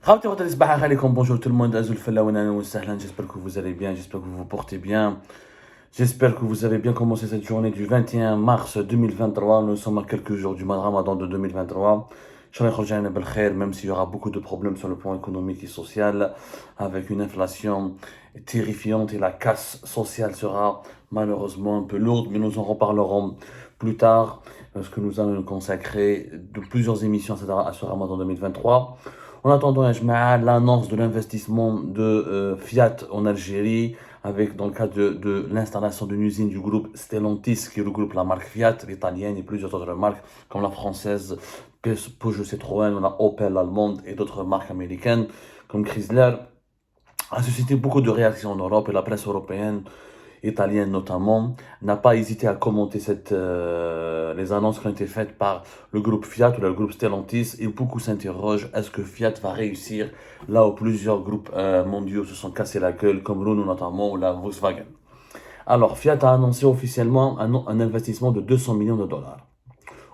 Bonjour tout le monde, j'espère que vous allez bien, j'espère que vous vous portez bien, j'espère que vous avez bien commencé cette journée du 21 mars 2023. Nous sommes à quelques jours du mois de Ramadan de 2023. Même s'il y aura beaucoup de problèmes sur le plan économique et social, avec une inflation terrifiante et la casse sociale sera malheureusement un peu lourde, mais nous en reparlerons plus tard, parce que nous allons nous consacrer de plusieurs émissions à ce Ramadan 2023. En attendant, l'annonce de l'investissement de Fiat en Algérie, avec dans le cadre de l'installation d'une usine du groupe Stellantis, qui regroupe la marque Fiat, l'italienne et plusieurs autres marques, comme la française Peugeot Citroën, on a Opel allemande et d'autres marques américaines, comme Chrysler, a suscité beaucoup de réactions en Europe et la presse européenne italienne notamment, n'a pas hésité à commenter les annonces qui ont été faites par le groupe Fiat ou le groupe Stellantis, et beaucoup s'interrogent, est-ce que Fiat va réussir là où plusieurs groupes mondiaux se sont cassés la gueule, comme Renault notamment ou la Volkswagen. Alors, Fiat a annoncé officiellement un investissement de 200 millions de dollars,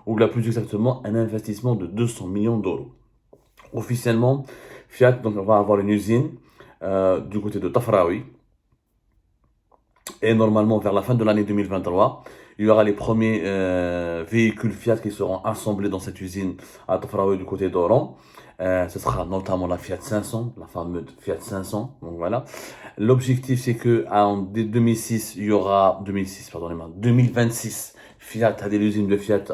ou là plus exactement un investissement de 200 millions d'euros. Officiellement, Fiat donc, va avoir une usine du côté de Tafraoui, et normalement, vers la fin de l'année 2023, il y aura les premiers véhicules Fiat qui seront assemblés dans cette usine à Tafraoui du côté d'Oran. Ce sera notamment la Fiat 500, la fameuse Fiat 500. Donc voilà. L'objectif, c'est que en 2006, il y aura 2026. Fiat a l'usine de Fiat,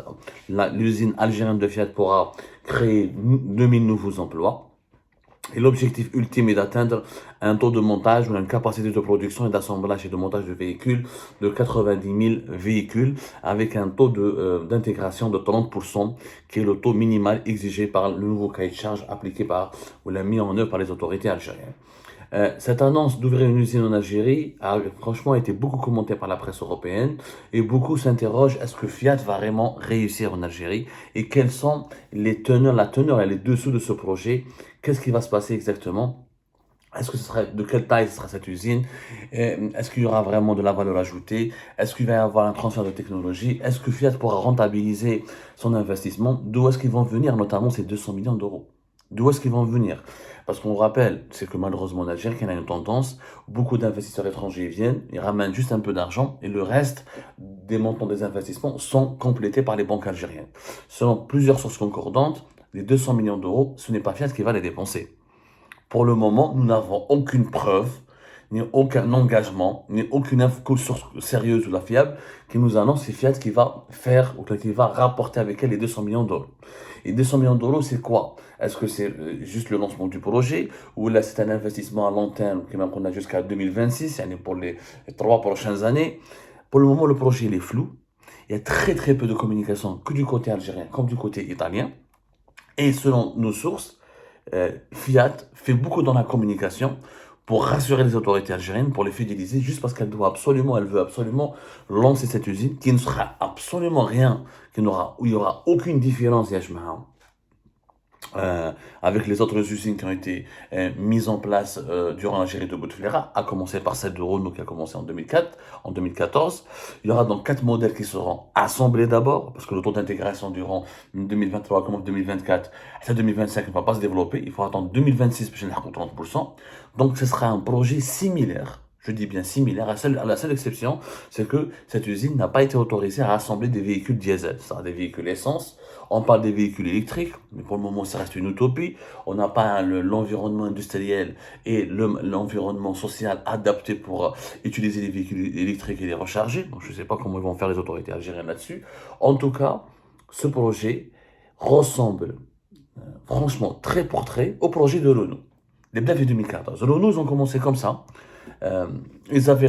l'usine algérienne de Fiat pourra créer 2000 nouveaux emplois. Et l'objectif ultime est d'atteindre un taux de montage ou une capacité de production et d'assemblage et de montage de véhicules de 90 000 véhicules, avec un taux d'intégration de 30%, qui est le taux minimal exigé par le nouveau cahier de charge appliqué ou l'a mis en œuvre par les autorités algériennes. Cette annonce d'ouvrir une usine en Algérie a franchement été beaucoup commentée par la presse européenne, et beaucoup s'interrogent, est-ce que Fiat va vraiment réussir en Algérie et quels sont la teneur et les dessous de ce projet. Qu'est-ce qui va se passer exactement? Est-ce que de quelle taille sera cette usine? Est-ce qu'il y aura vraiment de la valeur ajoutée? Est-ce qu'il va y avoir un transfert de technologie? Est-ce que Fiat pourra rentabiliser son investissement? D'où est-ce qu'ils vont venir, notamment ces 200 millions d'euros? D'où est-ce qu'ils vont venir? Parce qu'on rappelle, c'est que malheureusement en Algérie, il y a une tendance, beaucoup d'investisseurs étrangers viennent, ils ramènent juste un peu d'argent, et le reste des montants des investissements sont complétés par les banques algériennes. Selon plusieurs sources concordantes, les 200 millions d'euros, ce n'est pas Fiat qui va les dépenser. Pour le moment, nous n'avons aucune preuve, ni aucun engagement, ni aucune source sérieuse ou la fiable qui nous annonce c'est Fiat qui va faire ou qui va rapporter avec elle les 200 millions d'euros. Et 200 millions d'euros, c'est quoi? Est-ce que c'est juste le lancement du projet, ou là c'est un investissement à long terme qui va prendre jusqu'à 2026, pour les 3 prochaines années? Pour le moment, le projet il est flou. Il y a très très peu de communication, que du côté algérien comme du côté italien. Et selon nos sources, Fiat fait beaucoup dans la communication pour rassurer les autorités algériennes, pour les fidéliser, juste parce elle veut absolument lancer cette usine qui ne sera absolument rien, où il n'y aura aucune différence, avec les autres usines qui ont été mises en place durant la gérée de Bouteflika, à commencer par celle de Renault qui a commencé en 2014. Il y aura donc 4 modèles qui seront assemblés d'abord, parce que le taux d'intégration durant 2023 comme 2024, à 2025 ne va pas se développer. Il faut attendre 2026 pour que 30%. Donc ce sera un projet similaire. Je dis bien similaire, à la seule exception, c'est que cette usine n'a pas été autorisée à assembler des véhicules diesel, c'est-à-dire des véhicules essence. On parle des véhicules électriques, mais pour le moment, ça reste une utopie. On n'a pas l'environnement industriel et l'environnement social adapté pour utiliser les véhicules électriques et les recharger. Donc, je ne sais pas comment ils vont faire les autorités algériennes là-dessus. En tout cas, ce projet ressemble, franchement, très pour trait, au projet de Renault. Les Dès 2014. Renault, ils ont commencé comme ça. Ils avaient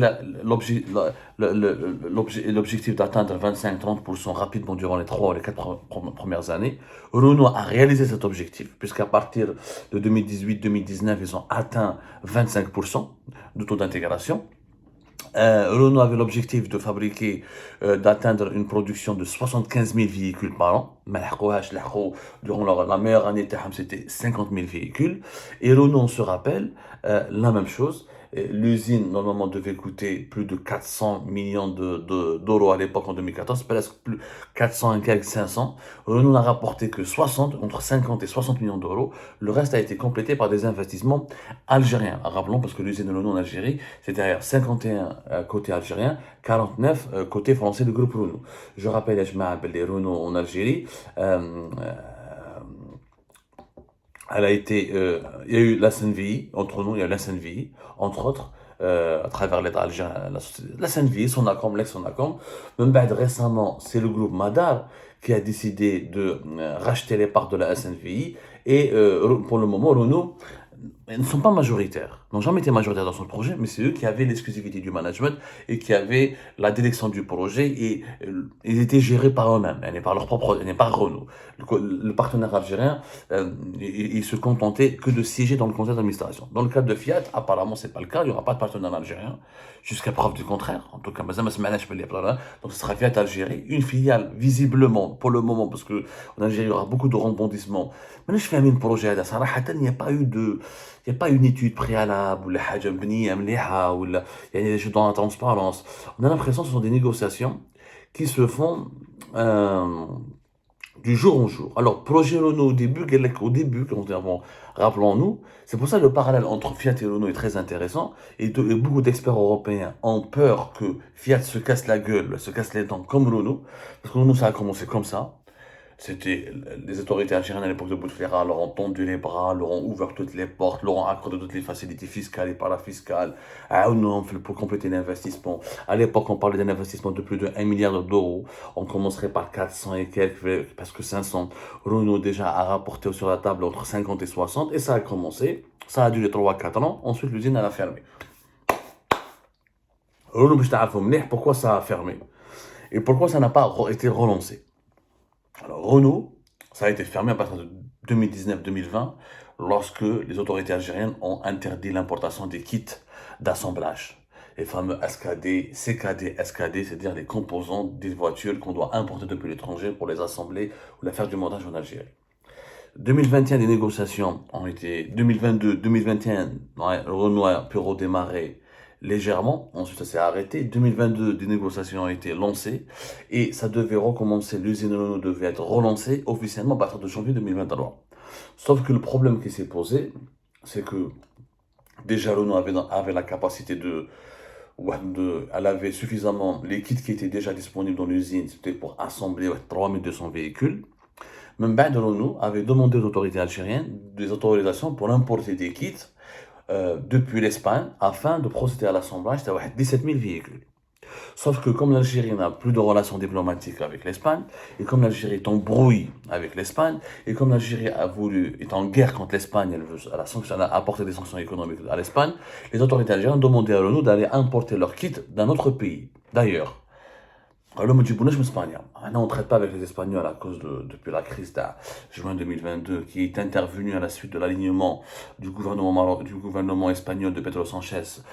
l'objectif d'atteindre 25-30% rapidement durant les 3 ou les 4 premières années. Renault a réalisé cet objectif, puisqu'à partir de 2018-2019, ils ont atteint 25% de taux d'intégration. Renault avait l'objectif de d'atteindre une production de 75 000 véhicules par an. Durant la meilleure année, c'était 50 000 véhicules. Et Renault, on se rappelle, la même chose. L'usine, normalement, devait coûter plus de 400 millions d'euros à l'époque en 2014, presque plus 400 et quelques 500. Renault n'a rapporté que 60, entre 50 et 60 millions d'euros. Le reste a été complété par des investissements algériens. Rappelons, parce que l'usine de Renault en Algérie, c'est derrière 51 côté algérien, 49 côté français du groupe Renault. Je rappelle, je m'appelle Renault en Algérie. Elle a été, il y a eu la SNVI, entre nous, il y a eu la SNVI, entre autres, à travers l'État algérien, la SNVI, Sonacom, l'ex-Sonacom. Même récemment, c'est le groupe Madar qui a décidé de racheter les parts de la SNVI. Et pour le moment, Renault, ils ne sont pas majoritaires, n'ont jamais été majoritaires dans son projet, mais c'est eux qui avaient l'exclusivité du management et qui avaient la direction du projet et ils étaient gérés par eux-mêmes, et par leur propre, et par Renault. Le partenaire algérien, il se contentait que de siéger dans le conseil d'administration. Dans le cas de Fiat, apparemment c'est pas le cas, il n'y aura pas de partenaire algérien, jusqu'à preuve du contraire. En tout cas, donc ce sera Fiat Algérie, une filiale visiblement pour le moment, parce que en Algérie il y aura beaucoup de rebondissements. Mais je fais un projet, il n'y a pas eu de il n'y a pas une étude préalable, ou la haja mbniya mliha, ou il y a des choses dans la transparence. On a l'impression que ce sont des négociations qui se font du jour au jour. Alors, projet Renault au début, rappelons-nous, c'est pour ça que le parallèle entre Fiat et Renault est très intéressant, et beaucoup d'experts européens ont peur que Fiat se casse la gueule, se casse les dents comme Renault, parce que Renault, ça a commencé comme ça. C'était les autorités algériennes à l'époque de Bouteflika leur ont tendu les bras, leur ont ouvert toutes les portes, leur ont accordé toutes les facilités fiscales et parafiscales. Ah non, pour compléter l'investissement. À l'époque, on parlait d'un investissement de plus de 1 milliard d'euros. On commencerait par 400 et quelques, parce que 500. Renault déjà a rapporté sur la table entre 50 et 60 et ça a commencé. Ça a duré 3-4 ans. Ensuite, l'usine elle a fermé. Renault, pourquoi ça a fermé et pourquoi ça n'a pas été relancé. Alors, Renault, ça a été fermé à partir de 2019-2020 lorsque les autorités algériennes ont interdit l'importation des kits d'assemblage. Les fameux SKD, CKD, SKD, c'est-à-dire les composants des voitures qu'on doit importer depuis l'étranger pour les assembler ou la faire du montage en Algérie. 2021, des négociations ont été... 2022, 2021, Renault a pu redémarrer légèrement, ensuite ça s'est arrêté. 2022, des négociations ont été lancées et ça devait recommencer, l'usine Renault devait être relancée officiellement à partir de janvier 2023. Sauf que le problème qui s'est posé, c'est que déjà Renault avait la capacité elle avait suffisamment, les kits qui étaient déjà disponibles dans l'usine, c'était pour assembler 3200 véhicules. Même Renault avait demandé aux autorités algériennes des autorisations pour importer des kits depuis l'Espagne afin de procéder à l'assemblage de 17 000 véhicules. Sauf que comme l'Algérie n'a plus de relations diplomatiques avec l'Espagne, et comme l'Algérie est en brouille avec l'Espagne, et comme l'Algérie est en guerre contre l'Espagne, elle a apporté des sanctions économiques à l'Espagne, les autorités algériennes ont demandé à Renault d'aller importer leurs kits d'un autre pays. D'ailleurs, on ne traite pas avec les Espagnols à cause depuis la crise de juin 2022 qui est intervenue à la suite de l'alignement du gouvernement espagnol de Pedro Sanchez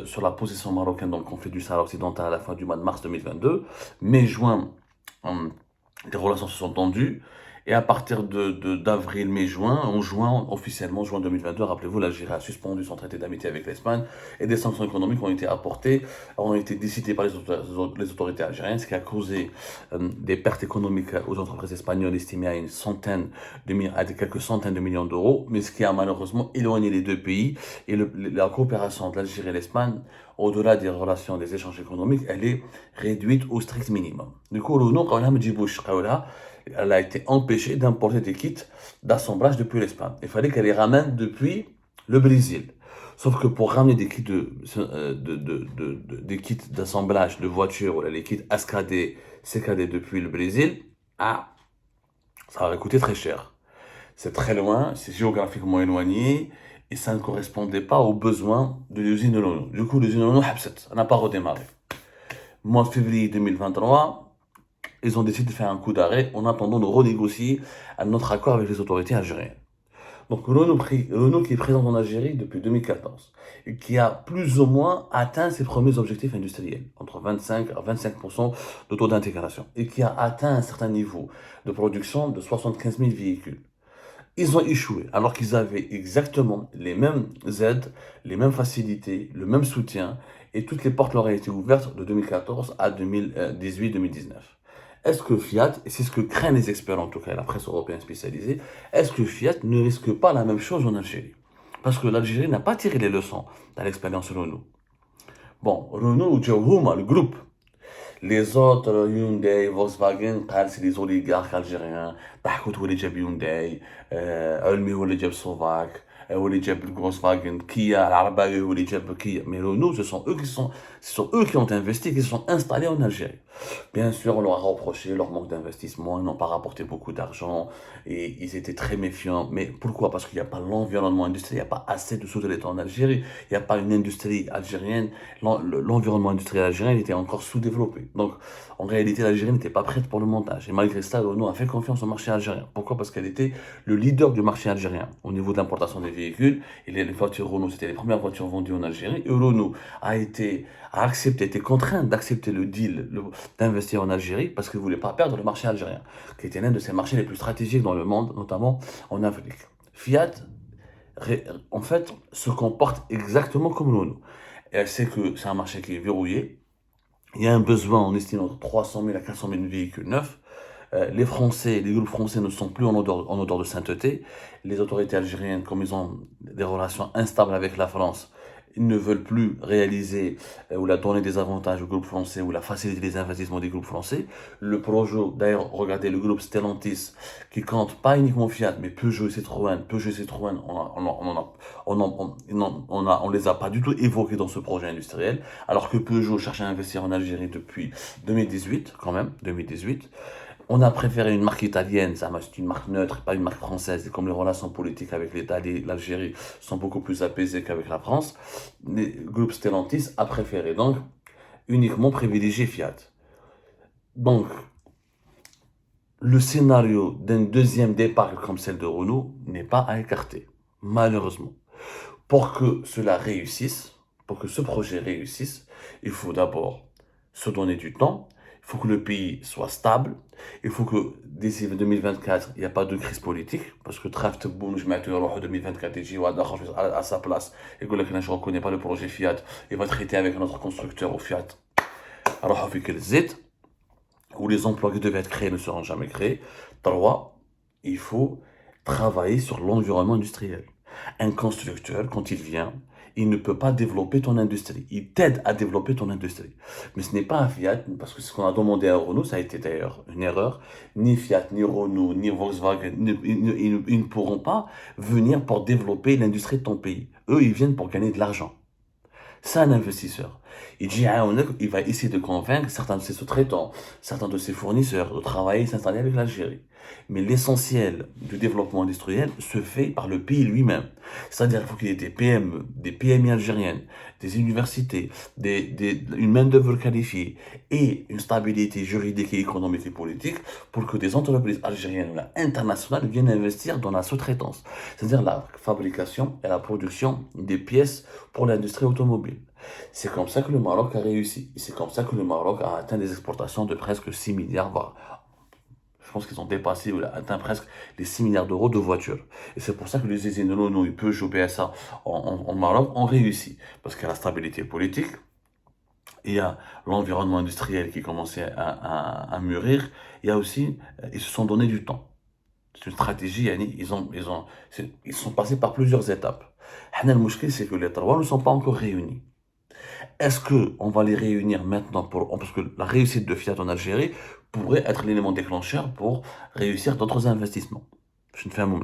sur la position marocaine dans le conflit du Sahara occidental à la fin du mois de mars 2022. Mai-juin, les relations se sont tendues. Et à partir d'avril, mai, juin, en juin, officiellement, juin 2022, rappelez-vous, l'Algérie a suspendu son traité d'amitié avec l'Espagne et des sanctions économiques ont été décidées par les autorités algériennes, ce qui a causé des pertes économiques aux entreprises espagnoles estimées à quelques centaines de millions d'euros, mais ce qui a malheureusement éloigné les deux pays et la coopération entre l'Algérie et l'Espagne, au-delà des relations, des échanges économiques, elle est réduite au strict minimum. Du coup, elle a été empêchée d'importer des kits d'assemblage depuis l'Espagne. Il fallait qu'elle les ramène depuis le Brésil. Sauf que pour ramener des kits des kits d'assemblage de voitures, ou les kits SKD, CKD depuis le Brésil, ça aurait coûté très cher. C'est très loin, c'est géographiquement éloigné, et ça ne correspondait pas aux besoins de l'usine de Renault. Du coup, l'usine de Renault, n'a pas redémarré. Mois de février 2023, ils ont décidé de faire un coup d'arrêt en attendant de renégocier notre accord avec les autorités algériennes. Donc Renault qui est présent en Algérie depuis 2014 et qui a plus ou moins atteint ses premiers objectifs industriels, entre 25 à 25% de taux d'intégration, et qui a atteint un certain niveau de production de 75 000 véhicules. Ils ont échoué, alors qu'ils avaient exactement les mêmes aides, les mêmes facilités, le même soutien, et toutes les portes leur ont été ouvertes de 2014 à 2018-2019. Est-ce que Fiat, et c'est ce que craignent les experts en tout cas, la presse européenne spécialisée, est-ce que Fiat ne risque pas la même chose en Algérie? Parce que l'Algérie n'a pas tiré les leçons de l'expérience Renault. Bon, Renault, le groupe. Les autres, Hyundai, Volkswagen, c'est les oligarques algériens. Tahkout ou les Jeb Hyundai, Almi ou les Jeb Slovaque, ou les Jeb Volkswagen, Kia, Al-Arabawi ou les Jeb Kia. Mais Renault, ce sont eux qui ont investi, qui se sont installés en Algérie. Bien sûr, on leur a reproché leur manque d'investissement, ils n'ont pas rapporté beaucoup d'argent et ils étaient très méfiants. Mais pourquoi? Parce qu'il n'y a pas l'environnement industriel, il n'y a pas assez de sous-traitants en Algérie, il n'y a pas une industrie algérienne. L'environnement industriel algérien était encore sous-développé. Donc, en réalité, l'Algérie n'était pas prête pour le montage. Et malgré ça, Renault a fait confiance au marché algérien. Pourquoi? Parce qu'elle était le leader du marché algérien au niveau de l'importation des véhicules. Et les voitures Renault, c'était les premières voitures vendues en Algérie. Et Renault a accepté, été contraint d'accepter le deal, d'investir en Algérie parce qu'il ne voulait pas perdre le marché algérien, qui était l'un de ses marchés les plus stratégiques dans le monde, notamment en Afrique. Fiat, en fait, se comporte exactement comme Renault. Et elle sait que c'est un marché qui est verrouillé. Il y a un besoin, on estime, entre 300 000 à 400 000 véhicules neufs. Les Français, les groupes français ne sont plus en odeur de sainteté. Les autorités algériennes, comme ils ont des relations instables avec la France, ils ne veulent plus réaliser ou la donner des avantages aux groupes français ou la faciliter les investissements des groupes français. Le projet, d'ailleurs, regardez le groupe Stellantis, qui compte pas uniquement Fiat, mais Peugeot et Citroën. Peugeot et Citroën, on les a pas du tout évoqués dans ce projet industriel, alors que Peugeot cherche à investir en Algérie depuis 2018, quand même, 2018. On a préféré une marque italienne, ça c'est une marque neutre, pas une marque française. Et comme les relations politiques avec l'État et l'Algérie sont beaucoup plus apaisées qu'avec la France, le groupe Stellantis a préféré donc uniquement privilégier Fiat. Donc, le scénario d'un deuxième départ comme celle de Renault n'est pas à écarter, malheureusement. Pour que cela réussisse, pour que ce projet réussisse, il faut d'abord se donner du temps. Il faut que le pays soit stable. Il faut que d'ici 2024, il n'y a pas de crise politique. Parce que Traft Boun, je mets en 2024 et j'y à sa place. Et que là, je ne reconnais pas le projet Fiat. Il va traiter avec un autre constructeur au Fiat. Alors, on fait que les où les emplois qui devaient être créés ne seront jamais créés. 3, il faut travailler sur l'environnement industriel. Un constructeur, quand il vient, il ne peut pas développer ton industrie. Il t'aide à développer ton industrie. Mais ce n'est pas un Fiat, parce que ce qu'on a demandé à Renault, ça a été d'ailleurs une erreur. Ni Fiat, ni Renault, ni Volkswagen, ils ne pourront pas venir pour développer l'industrie de ton pays. Eux, ils viennent pour gagner de l'argent. C'est un investisseur. Il va essayer de convaincre certains de ses sous-traitants, certains de ses fournisseurs de travailler et s'installer avec l'Algérie. Mais l'essentiel du développement industriel se fait par le pays lui-même. C'est-à-dire qu'il faut qu'il y ait des PME, des PMI algériennes, des universités, une main-d'œuvre qualifiée et une stabilité juridique et économique et politique pour que des entreprises algériennes ou internationales viennent investir dans la sous-traitance. C'est-à-dire la fabrication et la production des pièces pour l'industrie automobile. C'est comme ça que le Maroc a réussi. Et c'est comme ça que le Maroc a atteint des exportations de presque 6 milliards, voire je pense qu'ils ont dépassé ou atteint presque les 6 milliards d'euros de voitures. Et c'est pour ça que les usines Renault et Peugeot, PSA en Maroc ont réussi. Parce qu'il y a la stabilité politique, il y a l'environnement industriel qui commençait à mûrir, il y a aussi, ils se sont donné du temps. C'est une stratégie, ils sont passés par plusieurs étapes. Le problème, c'est que les trois ne sont pas encore réunis. Est-ce qu'on va les réunir maintenant parce que la réussite de Fiat en Algérie pourrait être l'élément déclencheur pour réussir d'autres investissements. Je ne fais un mot.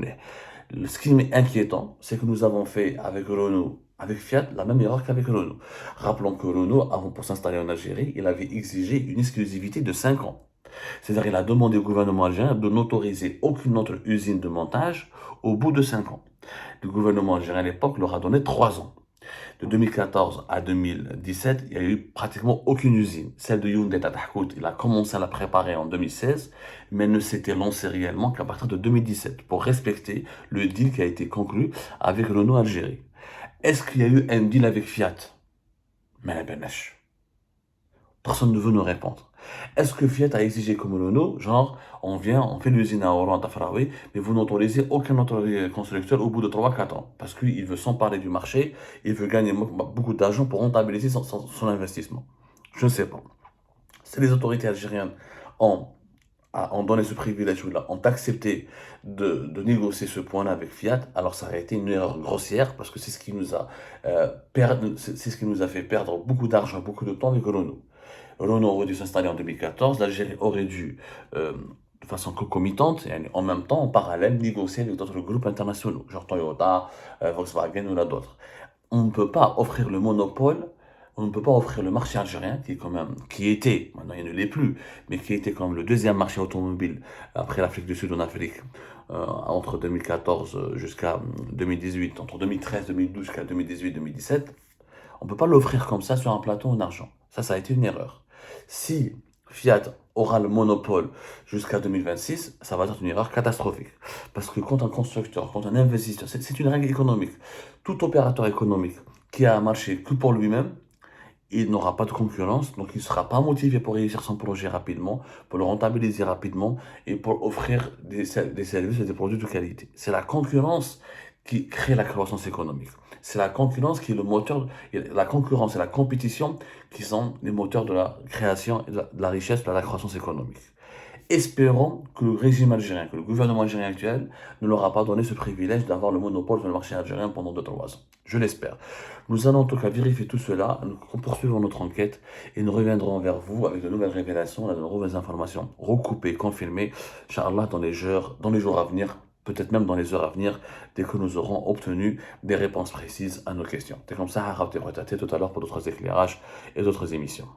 Ce qui m'est inquiétant, c'est que nous avons fait avec Renault, avec Fiat, la même erreur qu'avec Renault. Rappelons que Renault, avant pour s'installer en Algérie, il avait exigé une exclusivité de 5 ans. C'est-à-dire qu'il a demandé au gouvernement algérien de n'autoriser aucune autre usine de montage au bout de 5 ans. Le gouvernement algérien à l'époque leur a donné 3 ans. De 2014 à 2017, il n'y a eu pratiquement aucune usine. Celle de Hyundai Tahkout, il a commencé à la préparer en 2016, mais ne s'était lancé réellement qu'à partir de 2017 pour respecter le deal qui a été conclu avec Renault Algérie. Est-ce qu'il y a eu un deal avec Fiat? Mais la benache. Personne ne veut nous répondre. Est-ce que Fiat a exigé comme Renault, genre, on vient, on fait l'usine à Oran, à Tafraoui, mais vous n'autorisez aucun autre constructeur au bout de 3 4 ans, parce qu'il veut s'emparer du marché, il veut gagner beaucoup d'argent pour rentabiliser son investissement. Je ne sais pas. Si les autorités algériennes ont ont donné ce privilège-là, ont accepté de négocier ce point-là avec Fiat, alors ça aurait été une erreur grossière parce que c'est ce qui nous a c'est ce qui nous a fait perdre beaucoup d'argent, beaucoup de temps avec Renault. Renault aurait dû s'installer en 2014, l'Algérie aurait dû, de façon concomitante, et en même temps, en parallèle, négocier avec d'autres groupes internationaux, genre Toyota, Volkswagen ou là d'autres. On ne peut pas offrir le monopole, on ne peut pas offrir le marché algérien, qui est quand même, qui était, maintenant il ne l'est plus, mais qui était quand même le deuxième marché automobile après l'Afrique du Sud en Afrique, entre 2014 jusqu'à 2018, entre 2013, 2012 jusqu'à 2018, 2017. On ne peut pas l'offrir comme ça sur un plateau en argent. Ça a été une erreur. Si Fiat aura le monopole jusqu'à 2026, ça va être une erreur catastrophique. Parce que quand un constructeur, quand un investisseur, c'est une règle économique. Tout opérateur économique qui a un marché que pour lui-même, il n'aura pas de concurrence, donc il ne sera pas motivé pour réussir son projet rapidement, pour le rentabiliser rapidement et pour offrir des services et des produits de qualité. C'est la concurrence qui crée la croissance économique. C'est la concurrence qui est le moteur, la concurrence et la compétition qui sont les moteurs de la création et de la richesse, de la croissance économique. Espérons que le régime algérien, que le gouvernement algérien actuel ne leur a pas donné ce privilège d'avoir le monopole sur le marché algérien pendant 2 3 ans. Je l'espère. Nous allons en tout cas vérifier tout cela, nous poursuivons notre enquête et nous reviendrons vers vous avec de nouvelles révélations, de nouvelles informations recoupées, confirmées, Inch'Allah, dans les jours à venir, peut-être même dans les heures à venir, dès que nous aurons obtenu des réponses précises à nos questions. C'est comme ça, Harab tout à l'heure pour d'autres éclairages et d'autres émissions.